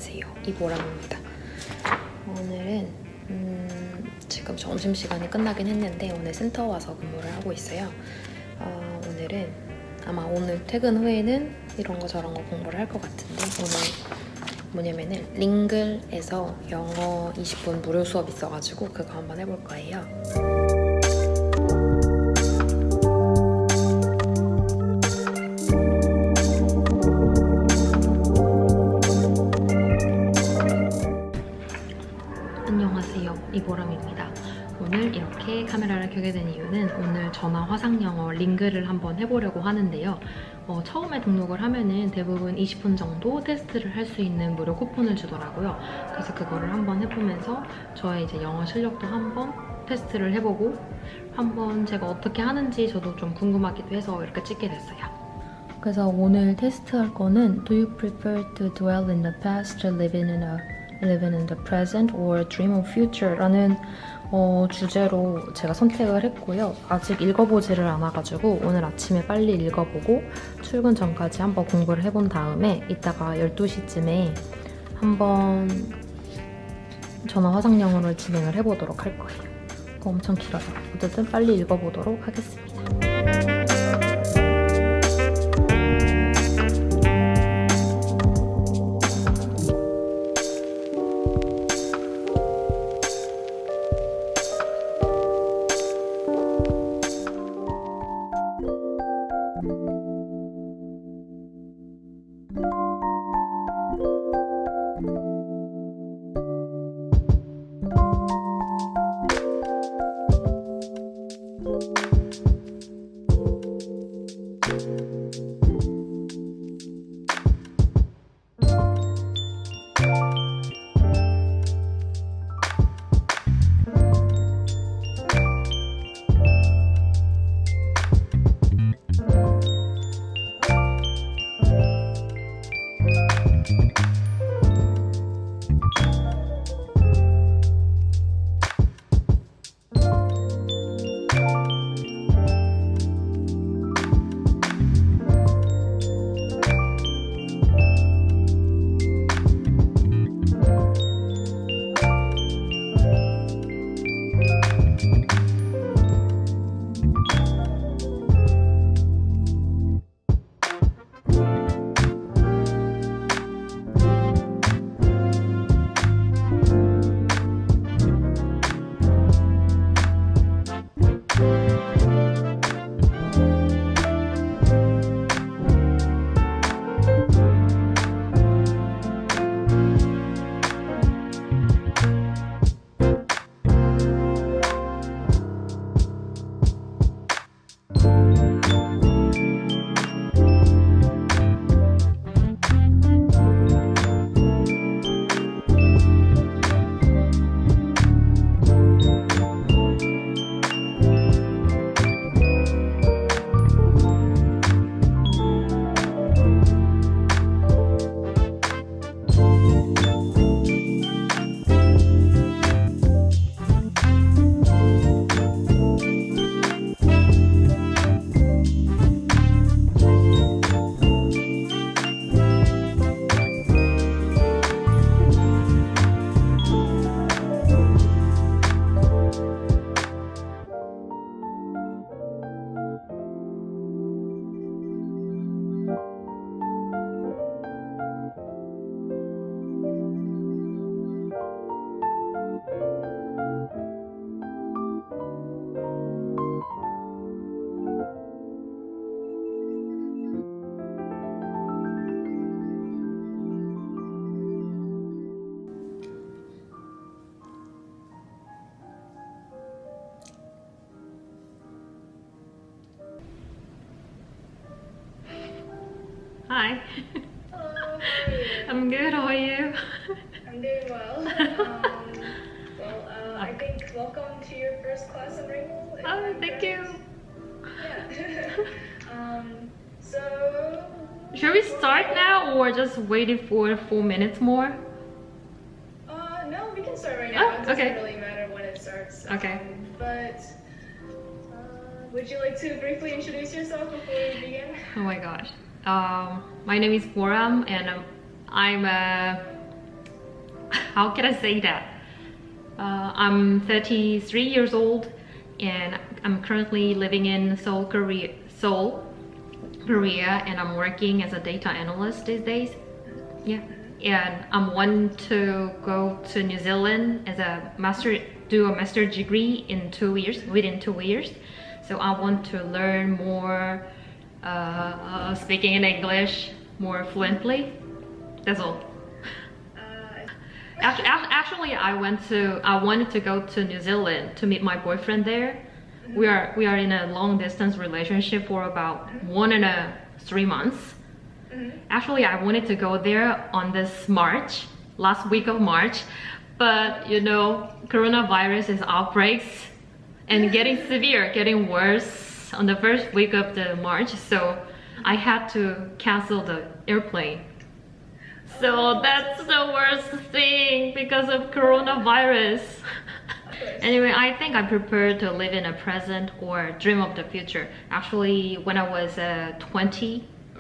안녕하세요, 이보람입니다. 오늘은 지금 점심시간이 끝나긴 했는데 오늘 센터 와서 근무를 하고 있어요. 오늘은 아마 오늘 퇴근 후에는 이런 거 저런 거 공부를 할 것 같은데, 오늘 뭐냐면은 링글에서 영어 20분 무료 수업 있어가지고 그거 한번 해볼 거예요. 안녕하세요, 이보람입니다. 오늘 이렇게 카메라를 켜게 된 이유는 오늘 전화 화상영어 링글을 한번 해보려고 하는데요. 처음에 등록을 하면은 대부분 20분 정도 테스트를 할 수 있는 무료 쿠폰을 주더라고요. 그래서 그거를 한번 해보면서 저의 이제 영어 실력도 한번 테스트를 해보고 한번 제가 어떻게 하는지 저도 좀 궁금하기도 해서 이렇게 찍게 됐어요. 그래서 오늘 테스트할 거는 Do you prefer to dwell in the past, living in the present, or dream of future? 라는 주제로 제가 선택을 했고요. 아직 읽어보지를 않아가지고 오늘 아침에 빨리 읽어보고 출근 전까지 한번 공부를 해본 다음에 이따가 12시쯤에 한번 전화 화상영어를 진행을 해보도록 할 거예요. 엄청 길어서 어쨌든 빨리 읽어보도록 하겠습니다. Hi. Hello, how are you? I'm good, how are you? I'm doing well. I think welcome to your first class in Ringle. Oh, thank you. Yeah. So... Should we start now or just wait for 4 minutes more? No, we can start right now. It okay. doesn't really matter when it starts. Okay. But would you like to briefly introduce yourself before we begin? Oh my gosh. My name is Boram and I'm a how can I say that? I'm 33 years old and I'm currently living in Seoul, Korea, and I'm working as a data analyst these days. Yeah, and I'm wanting to go to New Zealand as do a master degree in 2 years, within 2 years. So I want to learn more speaking in English more fluently. That's all. Actually, I wanted to go to New Zealand to meet my boyfriend there. We are in a long distance relationship for about 3 months. Actually, I wanted to go there on this last week of March, but you know, coronavirus is outbreaks and getting severe, getting worse on the first week of the March, so I had to cancel the airplane. So that's the worst thing because of coronavirus. Anyway, I think I prefer to live in a present or dream of the future. Actually, when I was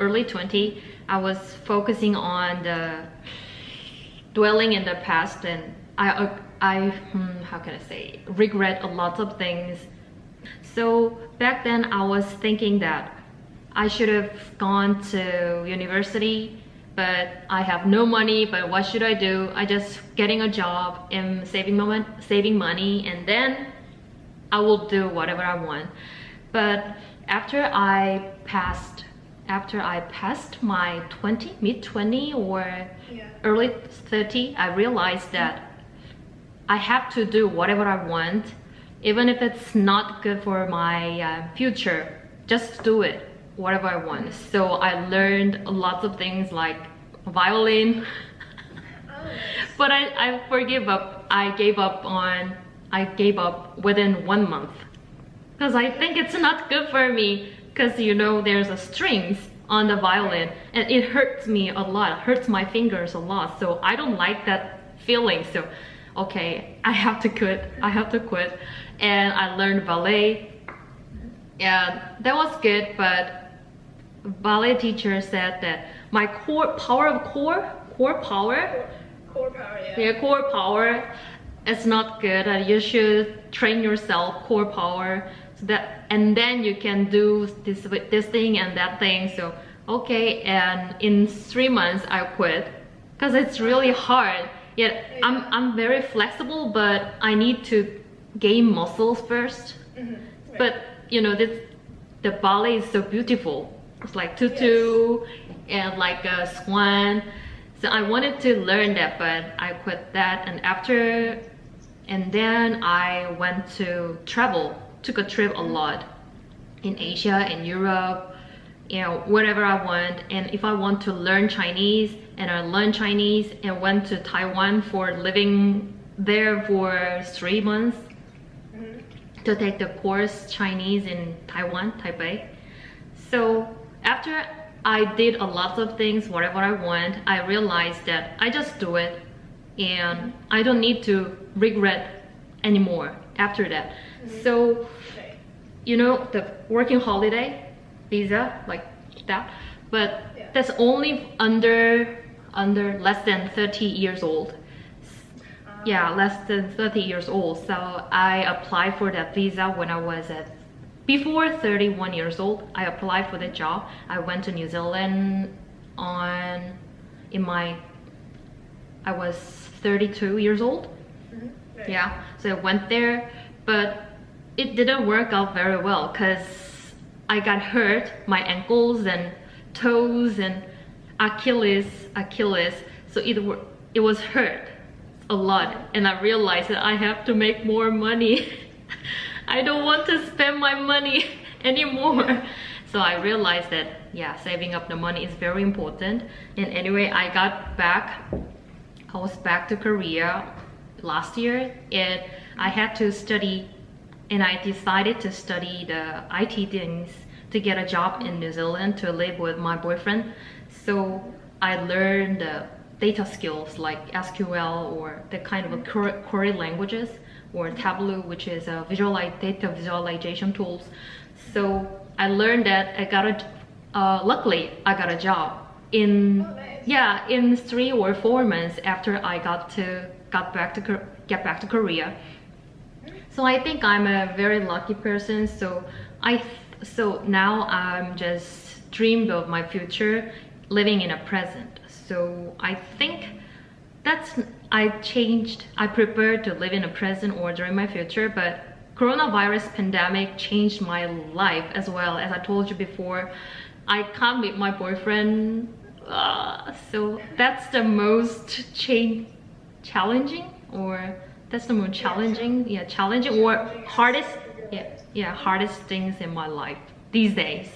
early 20, I was focusing on the dwelling in the past, and I how can I say, regret a lot of things. So back then I was thinking that I should have gone to university, but I have no money, but what should I do? I just getting a job and saving money, and then I will do whatever I want. But after I passed my mid-20 or early 30, I realized that I have to do whatever I want, even if it's not good for my future. Just do it, whatever I want. So I learned lots of things like violin. But I gave up within 1 month because I think it's not good for me, because you know, there's a strings on the violin and it hurts me a lot, hurts my fingers a lot, so I don't like that feeling. So okay, I have to quit, and I learned ballet, and that was good, but ballet teacher said that my core power is not good, and you should train yourself core power, so that, and then you can do this thing and that thing. So okay, and in 3 months I quit because it's really hard. Yet I'm very flexible, but I need to gain muscles first. But you know, the ballet is so beautiful. It's like tutu and like a swan. So I wanted to learn that, but I quit that. And then I went to took a trip a lot in Asia, in Europe, you know, wherever I want. And if I want to learn Chinese, and I learned Chinese and went to Taiwan for living there for 3 months to take the course Chinese in Taiwan, Taipei. So after I did a lot of things, whatever I want, I realized that I just do it and I don't need to regret anymore after that. So, you know, the working holiday visa, like that, but that's only under less than 30 years old. Yeah, less than 30 years old. So I applied for that visa when I was before 31 years old. I applied for the job. I went to New Zealand I was 32 years old. Yeah, so I went there, but it didn't work out very well because I got hurt, my ankles and toes and Achilles. So it was hurt a lot, and I realized that I have to make more money. I don't want to spend my money anymore. So I realized that saving up the money is very important. And anyway, I was back to Korea last year, and I had to study, and I decided to study the IT things to get a job in New Zealand to live with my boyfriend. So I learned the data skills like SQL or the kind of query languages, or Tableau, which is a data visualization tools. So I learned that. Luckily I got a job in 3 or 4 months after I got to get back to Korea. So I think I'm a very lucky person. So now I'm just dreamed of my future, living in a present. So I think I prefer to live in a present or during my future, but coronavirus pandemic changed my life as well. As I told you before, I can't meet my boyfriend, so that's the most challenging, or that's the most challenging, challenging or hardest, hardest things in my life these days.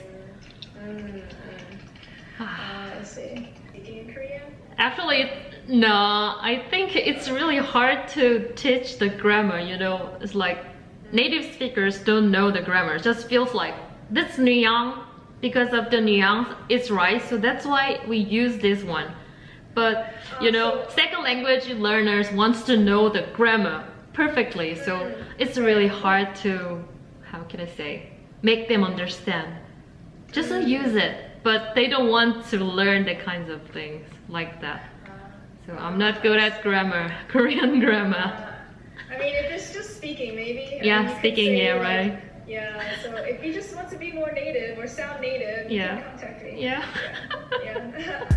I see. Speaking in Korean? Actually, no, I think it's really hard to teach the grammar, you know. It's like native speakers don't know the grammar. It just feels like this nuance, because of the nuance, it's right. So that's why we use this one. But, you know, second language learners wants to know the grammar perfectly. So it's really hard to, how can I say, make them understand. Just use it. But they don't want to learn the kinds of things like that. So I'm not good at grammar, Korean grammar. I mean, if it's just speaking, maybe. Yeah, speaking, yeah, right. Yeah, so if you just want to be more native or sound native, you can contact me. Yeah. Yeah.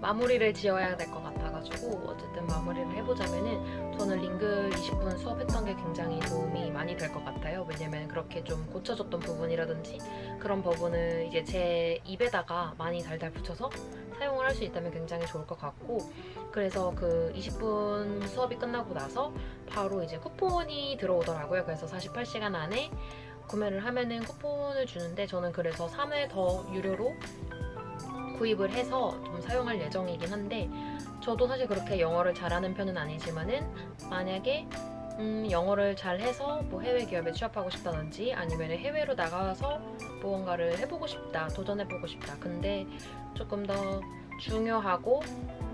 마무리를 지어야 될 것 같아가지고 어쨌든 마무리를 해보자면은 저는 링글 20분 수업했던 게 굉장히 도움이 많이 될 것 같아요. 왜냐면 그렇게 좀 고쳐줬던 부분이라든지 그런 부분을 이제 제 입에다가 많이 달달 붙여서 사용을 할 수 있다면 굉장히 좋을 것 같고, 그래서 그 20분 수업이 끝나고 나서 바로 이제 쿠폰이 들어오더라고요. 그래서 48시간 안에 구매를 하면은 쿠폰을 주는데, 저는 그래서 3회 더 유료로 구입을 해서 좀 사용할 예정이긴 한데, 저도 사실 그렇게 영어를 잘하는 편은 아니지만은 만약에 영어를 잘해서 뭐 해외 기업에 취업하고 싶다든지 아니면 해외로 나가서 무언가를 해보고 싶다, 도전해보고 싶다, 근데 조금 더 중요하고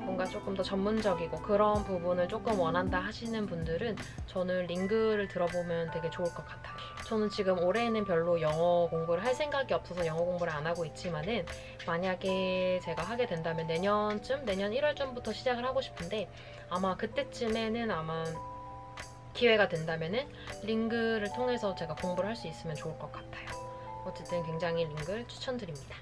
뭔가 조금 더 전문적이고 그런 부분을 조금 원한다 하시는 분들은 저는 링글을 들어보면 되게 좋을 것 같아요. 저는 지금 올해는 별로 영어 공부를 할 생각이 없어서 영어 공부를 안 하고 있지만은, 만약에 제가 하게 된다면 내년 1월쯤부터 시작을 하고 싶은데, 아마 그때쯤에는 아마 기회가 된다면은 링글을 통해서 제가 공부를 할 수 있으면 좋을 것 같아요. 어쨌든 굉장히 링글 추천드립니다.